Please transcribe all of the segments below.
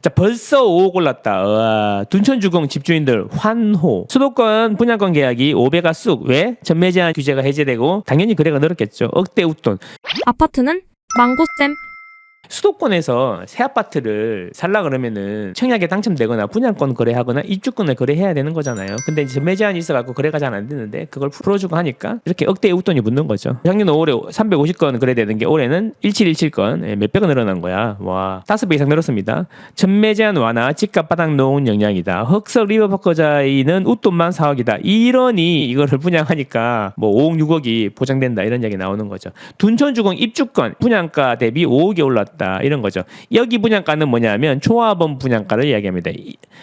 자, 벌써 5억 올랐다. 둔촌주공 집주인들 환호. 수도권 분양권 계약이 5배가 쑥. 왜? 전매 제한 규제가 해제되고 당연히 거래가 늘었겠죠. 억대 웃돈. 아파트는 망고쌤. 수도권에서 새 아파트를 살라 그러면은 청약에 당첨되거나 분양권 거래하거나 입주권을 거래해야 되는 거잖아요. 근데 이제 전매 제한이 있어갖고 거래가 잘 안 되는데 그걸 풀어주고 하니까 이렇게 억대의 웃돈이 붙는 거죠. 작년 5월에 350건 거래되는 게 올해는 1717건 몇배가 늘어난 거야. 와, 5배 이상 늘었습니다. 전매 제한 완화, 집값 바닥 놓은 영향이다. 흑석 리버포커자이는 웃돈만 4억이다. 이러니 이거를 분양하니까 뭐 5억 6억이 보장된다 이런 얘기 나오는 거죠. 둔촌주공 입주권 분양가 대비 5억이 올랐다. 이런 거죠. 여기 분양가는 뭐냐면 조합원 분양가를 이야기합니다.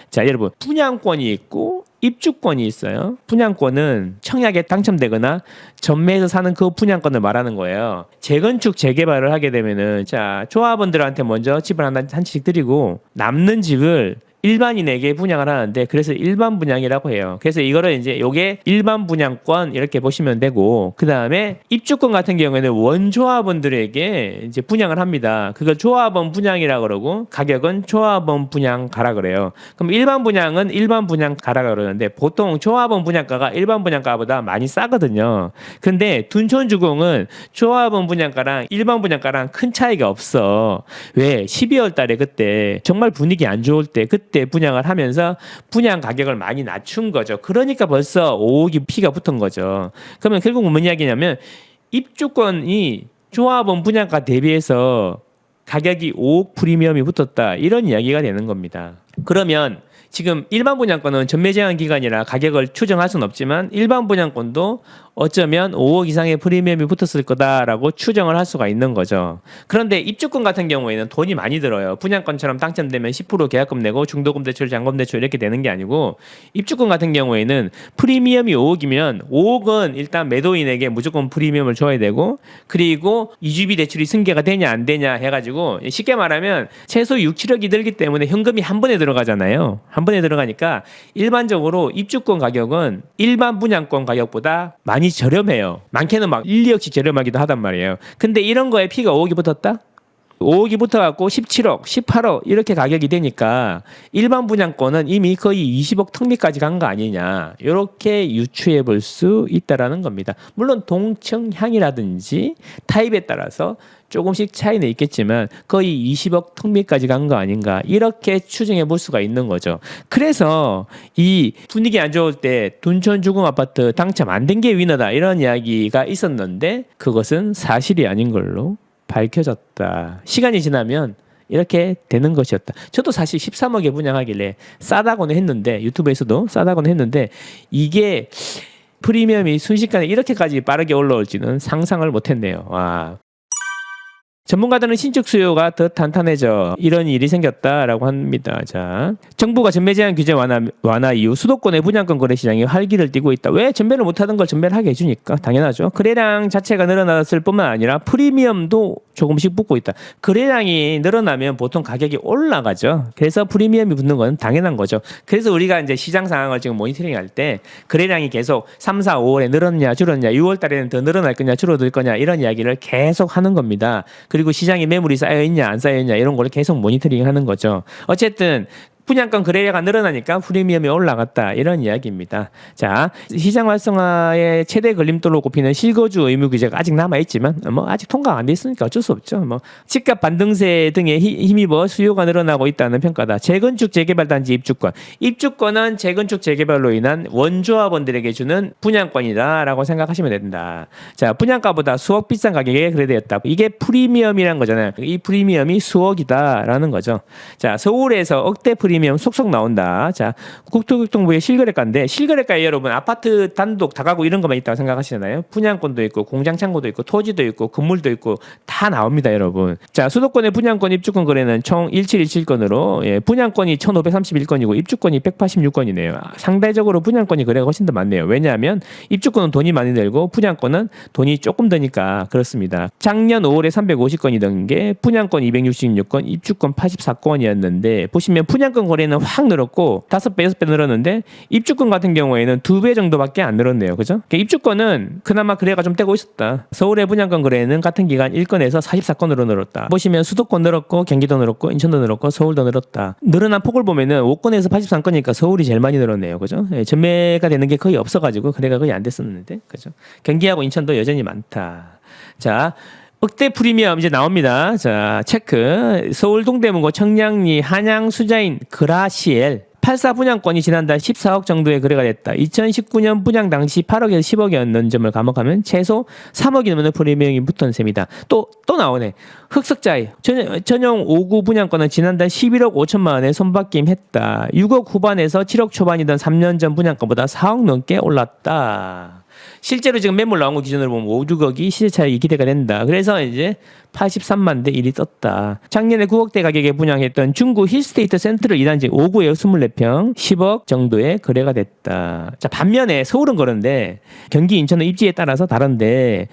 자, 여러분 분양권이 있고 입주권이 있어요. 분양권은 청약에 당첨되거나 전매해서 사는 그 분양권을 말하는 거예요. 재건축 재개발을 하게 되면은 자, 조합원들한테 먼저 집을 한 채씩 드리고 남는 집을 일반인에게 분양을 하는데 그래서 일반 분양이라고 해요. 그래서 이거를 이제 요게 일반 분양권 이렇게 보시면 되고 그 다음에 입주권 같은 경우에는 원조합원들에게 이제 분양을 합니다. 그걸 조합원 분양이라 그러고 가격은 조합원 분양가라 그래요. 그럼 일반 분양은 일반 분양가라 그러는데 보통 조합원 분양가가 일반 분양가보다 많이 싸거든요. 근데 둔촌주공은 조합원 분양가랑 일반 분양가랑 큰 차이가 없어. 왜? 12월 달에 그때 정말 분위기 안 좋을 때 그때 분양을 하면서 분양 가격을 많이 낮춘 거죠. 그러니까 벌써 5억이 피가 붙은 거죠. 그러면 결국 뭔 이야기냐면 입주권이 조합원 분양가 대비해서 가격이 5억 프리미엄이 붙었다. 이런 이야기가 되는 겁니다. 그러면 지금 일반 분양권은 전매 제한 기간이라 가격을 추정할 수는 없지만 일반 분양권도 어쩌면 5억 이상의 프리미엄이 붙었을 거다라고 추정을 할 수가 있는 거죠. 그런데 입주권 같은 경우에는 돈이 많이 들어요. 분양권처럼 당첨되면 10% 계약금 내고 중도금 대출, 잔금 대출 이렇게 되는 게 아니고 입주권 같은 경우에는 프리미엄이 5억이면 5억은 일단 매도인에게 무조건 프리미엄을 줘야 되고 그리고 이주비 대출이 승계가 되냐 안 되냐 해가지고 쉽게 말하면 최소 6, 7억이 들기 때문에 현금이 한 번에 들어가잖아요. 한 번에 들어가니까 일반적으로 입주권 가격은 일반 분양권 가격보다 많이 저렴해요. 많게는 막 1, 2억씩 저렴하기도 하단 말이에요. 근데 이런 거에 피가 5억이 붙었다? 5억이 붙어갖고 17억, 18억 이렇게 가격이 되니까 일반 분양권은 이미 거의 20억 턱밑까지 간 거 아니냐 이렇게 유추해 볼 수 있다라는 겁니다. 물론 동청향이라든지 타입에 따라서 조금씩 차이는 있겠지만 거의 20억 턱밑까지 간 거 아닌가 이렇게 추정해 볼 수가 있는 거죠. 그래서 이 분위기 안 좋을 때 둔촌주공 아파트 당첨 안 된 게 위너다 이런 이야기가 있었는데 그것은 사실이 아닌 걸로 밝혀졌다. 시간이 지나면 이렇게 되는 것이었다. 저도 사실 13억에 분양하길래 싸다고는 했는데 유튜브에서도 싸다고는 했는데 이게 프리미엄이 순식간에 이렇게까지 빠르게 올라올지는 상상을 못했네요. 와. 전문가들은 신축 수요가 더 탄탄해져 이런 일이 생겼다라고 합니다. 자, 정부가 전매 제한 규제 완화 이후 수도권의 분양권 거래 시장이 활기를 띠고 있다. 왜? 전매를 못하던 걸 전매를 하게 해주니까 당연하죠. 거래량 자체가 늘어났을 뿐만 아니라 프리미엄도 조금씩 붙고 있다. 거래량이 늘어나면 보통 가격이 올라가죠. 그래서 프리미엄이 붙는 건 당연한 거죠. 그래서 우리가 이제 시장 상황을 지금 모니터링할 때 거래량이 계속 3, 4, 5월에 늘었냐 줄었냐 6월 달에는 더 늘어날 거냐 줄어들 거냐 이런 이야기를 계속 하는 겁니다. 그리고 시장에 매물이 쌓여있냐 안 쌓여있냐 이런 걸 계속 모니터링 하는 거죠. 어쨌든 분양권 거래량가 늘어나니까 프리미엄이 올라갔다 이런 이야기입니다. 자, 시장 활성화의 최대 걸림돌로 꼽히는 실거주 의무 규제가 아직 남아있지만 뭐 아직 통과가 안 돼 있으니까 어쩔 수 없죠. 뭐 집값 반등세 등에 힘입어 수요가 늘어나고 있다는 평가다. 재건축 재개발 단지 입주권은 재건축 재개발로 인한 원조합원들에게 주는 분양권이다라고 생각하시면 된다. 자, 분양가보다 수억 비싼 가격에 거래되었다. 이게 프리미엄이란 거잖아요. 이 프리미엄이 수억이다라는 거죠. 자, 서울에서 억대 프리미엄 속속 나온다. 자, 국토교통부의 실거래가인데 실거래가에 여러분 아파트 단독 다가구 이런 것만 있다고 생각하시잖아요. 분양권도 있고 공장 창고도 있고 토지도 있고 건물도 있고 다 나옵니다, 여러분. 자, 수도권의 분양권 입주권 거래는 총 1717건으로 분양권이 1531건이고 입주권이 186건이네요. 상대적으로 분양권이 거래가 훨씬 더 많네요. 왜냐하면 입주권은 돈이 많이 들고 분양권은 돈이 조금 드니까 그렇습니다. 작년 5월에 350건이 든 게 분양권 266건, 입주권 84건이었는데 보시면 분양권 분양권 거래는 확 늘었고 5배, 6배 늘었는데 입주권 같은 경우에는 2배 정도밖에 안 늘었네요. 그죠? 그러니까 입주권은 그나마 거래가 좀 떼고 있었다. 서울의 분양권 거래는 같은 기간 1건에서 44건으로 늘었다. 보시면 수도권 늘었고 경기도 늘었고 인천도 늘었고 서울도 늘었다. 늘어난 폭을 보면은 5건에서 83건이니까 서울이 제일 많이 늘었네요. 그죠? 예, 전매가 되는 게 거의 없어가지고 거래가 거의 안 됐었는데. 그죠? 경기하고 인천도 여전히 많다. 자, 억대 프리미엄 이제 나옵니다. 자, 체크. 서울 동대문구 청량리 한양 수자인 그라시엘 84 분양권이 지난달 14억 정도의 거래가 됐다. 2019년 분양 당시 8억에서 10억이었는 점을 감안하면 최소 3억이 넘는 프리미엄이 붙은 셈이다. 또 나오네. 흑석자이 전용 5구 분양권은 지난달 11억 5천만 원에 손바뀜 했다. 6억 후반에서 7억 초반이던 3년 전 분양권보다 4억 넘게 올랐다. 실제로 지금 매물 나온 거 기준으로 보면 5, 6억이 시세 차익이 기대가 된다. 그래서 이제 83만 대 1이 떴다. 작년에 9억대 가격에 분양했던 중구 힐스테이트 센트럴 2단지 5구에 24평 10억 정도의 거래가 됐다. 자, 반면에 서울은 그런데 경기 인천은 입지에 따라서 다른데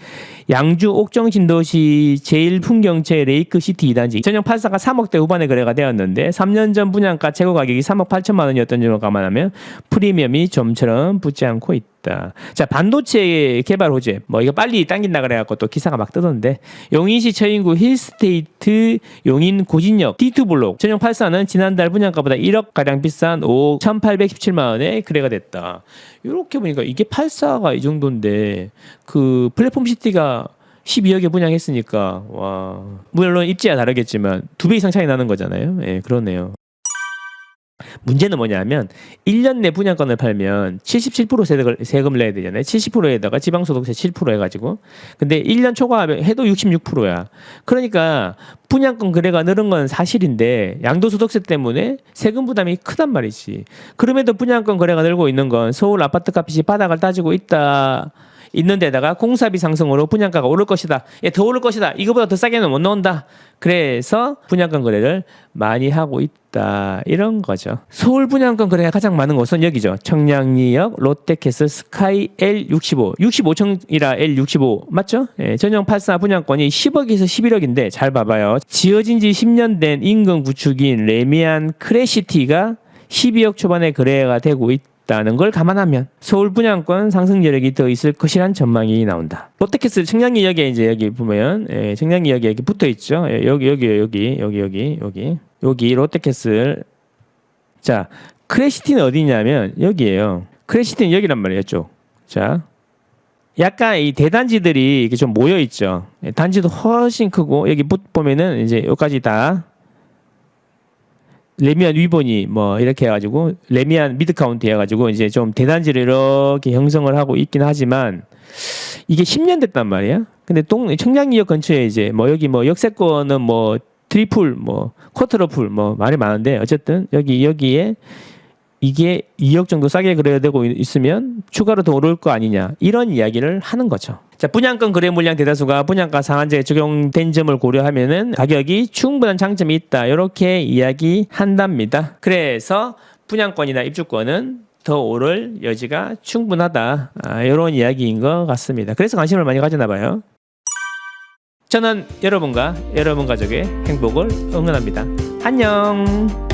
양주 옥정 신도시 제일풍경채 레이크시티 2단지 전용 84가 3억대 후반에 거래가 되었는데 3년 전 분양가 최고 가격이 3억 8천만 원이었던 점을 감안하면 프리미엄이 좀처럼 붙지 않고 있다. 자, 반도체 개발 호재 뭐 이거 빨리 당긴다 그래갖고 또 기사가 막 뜨던데 용인시 처인구 힐스테이트 용인 고진역 D2 블록 전용 84는 지난달 분양가보다 1억 가량 비싼 5억 1,817만 원에 거래가 됐다. 이렇게 보니까 이게 84가 이 정도인데 그 플랫폼 시티가 12억에 분양했으니까 와 물론 입지야 다르겠지만 2배 이상 차이 나는 거잖아요. 예, 그러네요. 문제는 뭐냐면 1년 내 분양권을 팔면 77% 세금을 내야 되잖아요. 70%에다가 지방소득세 7% 해가지고 근데 1년 초과해도 66%야. 그러니까 분양권 거래가 늘은 건 사실인데 양도소득세 때문에 세금 부담이 크단 말이지. 그럼에도 분양권 거래가 늘고 있는 건 서울 아파트 값이 바닥을 따지고 있는데다가 공사비 상승으로 분양가가 오를 것이다. 더 오를 것이다. 이거보다 더 싸게는 못 나온다. 그래서 분양권 거래를 많이 하고 있다. 이런 거죠. 서울 분양권 거래가 가장 많은 곳은 여기죠. 청량리역 롯데캐슬 스카이 L65. 65층이라 L65 맞죠? 예, 전용 84 분양권이 10억에서 11억인데 잘 봐봐요. 지어진 지 10년 된 인근 구축인 레미안 크레시티가 12억 초반에 거래가 되고 있다는 걸 감안하면 서울 분양권 상승 여력이 더 있을 것이란 전망이 나온다. 롯데캐슬 청량리역에 이제 여기 보면 청량리역에 여기 붙어 있죠. 여기 롯데캐슬. 자, 크레시티는 어디냐면 여기예요. 크레시티는 여기란 말이에요. 쭉. 자, 약간 이 대단지들이 이렇게 좀 모여 있죠. 단지도 훨씬 크고 여기 보면은 이제 여기까지 다. 레미안 위본이 뭐 이렇게 해가지고 레미안 미드카운티 해가지고 이제 좀 대단지를 이렇게 형성을 하고 있긴 하지만 이게 10년 됐단 말이야. 근데 청량리역 근처에 이제 뭐 여기 뭐 역세권은 뭐 트리플 뭐 쿼터러플 뭐 말이 많은데 어쨌든 여기에 이게 2억 정도 싸게 거래가 되고 있으면 추가로 더 오를 거 아니냐 이런 이야기를 하는 거죠. 자, 분양권 거래 물량 대다수가 분양가 상한제에 적용된 점을 고려하면은 가격이 충분한 장점이 있다. 이렇게 이야기한답니다. 그래서 분양권이나 입주권은 더 오를 여지가 충분하다. 이런 이야기인 것 같습니다. 그래서 관심을 많이 가지나 봐요. 저는 여러분과 여러분 가족의 행복을 응원합니다. 안녕.